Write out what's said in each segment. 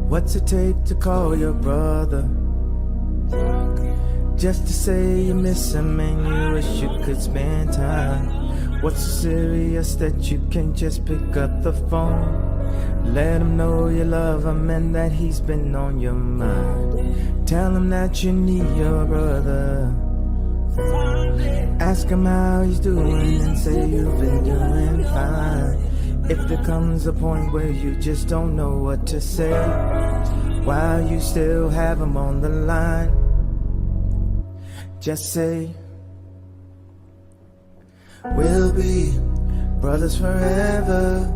What's it take to call your brother? Just to say you miss him and you wish you could spend time. What's so serious that you can't just pick up the phone? Let him know you love him and that he's been on your mind. Tell him that you need your brother. Ask him how he's doing and say you've been doing fine. If there comes a point where you just don't know what to say, while you still have him on the line, just say, we'll be brothers forever.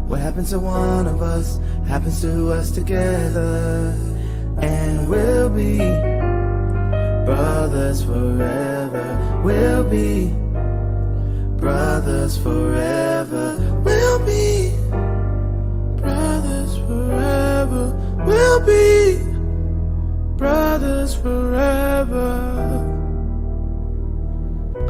What happens to one of us happens to us together. And we'll be brothers forever. We'll be brothers forever. We'll be brothers forever. We'll be brothers forever.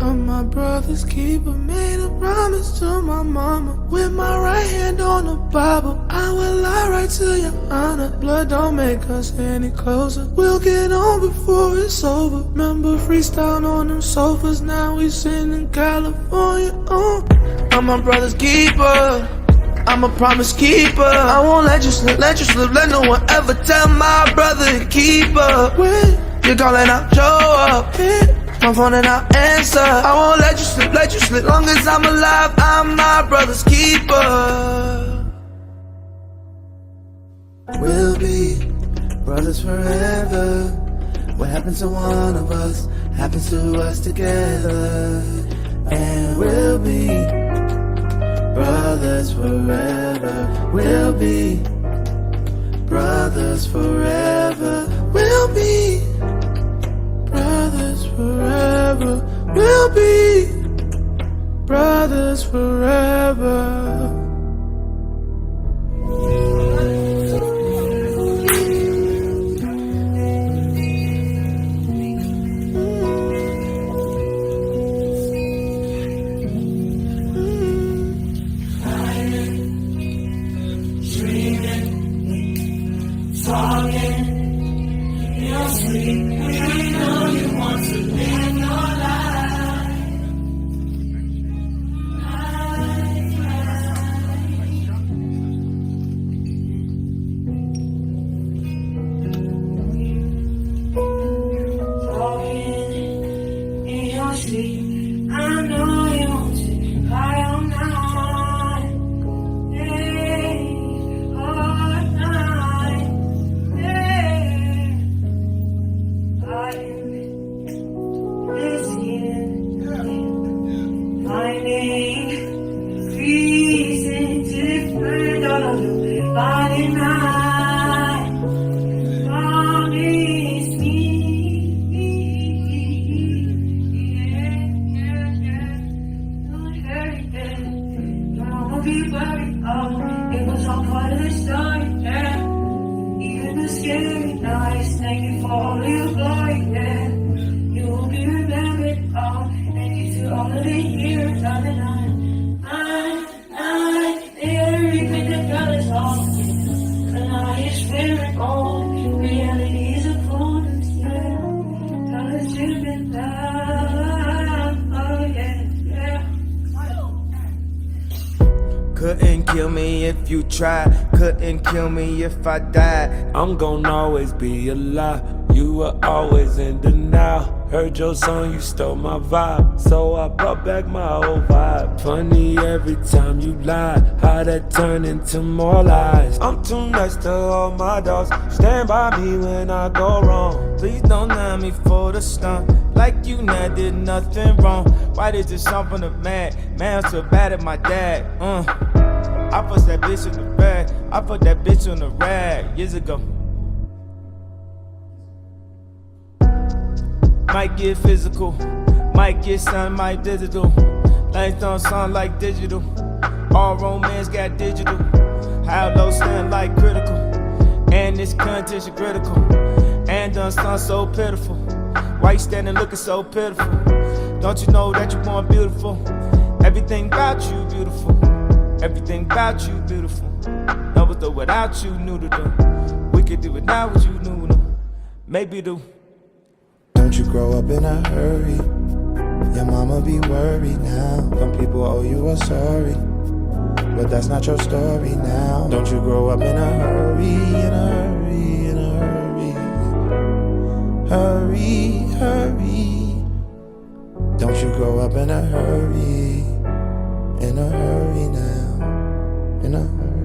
I'm my brother's keeper. Made a promise to my mama. With my right hand on the Bible, I will lie right to your honor. Blood don't make us any closer. We'll get on before it's over. Remember freestyle on them sofas. Now we sitting in California. I'm my brother's keeper. I'm a promise keeper. I won't let you slip, let no one ever tell my brother to keep up. When you calling out, show up. My phone and I'll answer. I won't let you slip, long as I'm alive, I'm my brother's keeper. We'll be brothers forever. What happens to one of us happens to us together. And we'll be brothers forever. We'll be brothers forever. We'll be brothers forever. We'll be brothers forever. Couldn't kill me if you tried. Couldn't kill me if I died. I'm gonna always be alive. You were always in denial. Heard your song, you stole my vibe, so I brought back my old vibe. Funny every time you lie, how that turned into more lies. I'm too nice to all my dogs. Stand by me when I go wrong. Please don't line me for the stunt, like you not did nothing wrong. Why did this song from the man? Man, I'm so bad at my dad. I put that bitch in the bag. I put that bitch on the rag years ago. Might get physical, might get sun, might digital. Lanes don't sound like digital. All romance got digital. How low stand like critical. And this content is critical. And done sound so pitiful. Why you standing looking so pitiful? Don't you know that you're born beautiful? Every Everything about you beautiful. Everything about you beautiful. No, but though without you knew to do. We could do it now what you knew to. Maybe do. Don't you grow up in a hurry. Your mama be worried now. Some people owe you a sorry, but that's not your story now. Don't you grow up in a hurry, in a hurry, in a hurry. Hurry, hurry. Don't you grow up in a hurry, in a hurry now, in a hurry.